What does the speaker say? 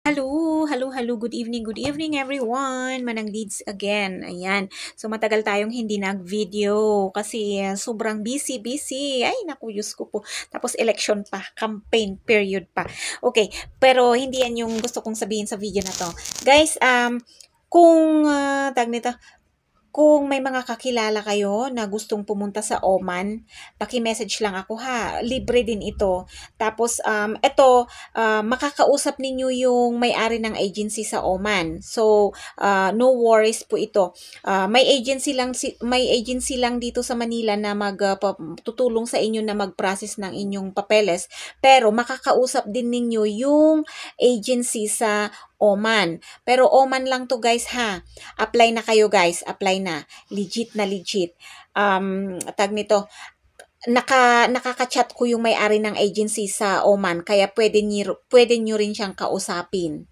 Hello, good evening everyone. Manang Leads again. Ayan. So matagal tayong hindi nag-video kasi sobrang busy. Ay, naku, Diyos ko po. Tapos election pa, campaign period pa. Okay, pero hindi yan yung gusto kong sabihin sa video na to. Guys, kung tag nito, kung may mga kakilala kayo na gustong pumunta sa Oman, paki-message lang ako ha. Libre din ito. Tapos ito makakausap ninyo yung may-ari ng agency sa Oman. So no worries po ito. May agency lang dito sa Manila na tutulong sa inyo na mag-process ng inyong papeles. Pero makakausap din ninyo yung agency sa Oman. Pero Oman lang to guys ha. Apply na kayo guys, apply na. Legit na legit. Tag nito, nakaka-chat ko yung may-ari ng agency sa Oman, kaya pwede nyo rin siyang kausapin.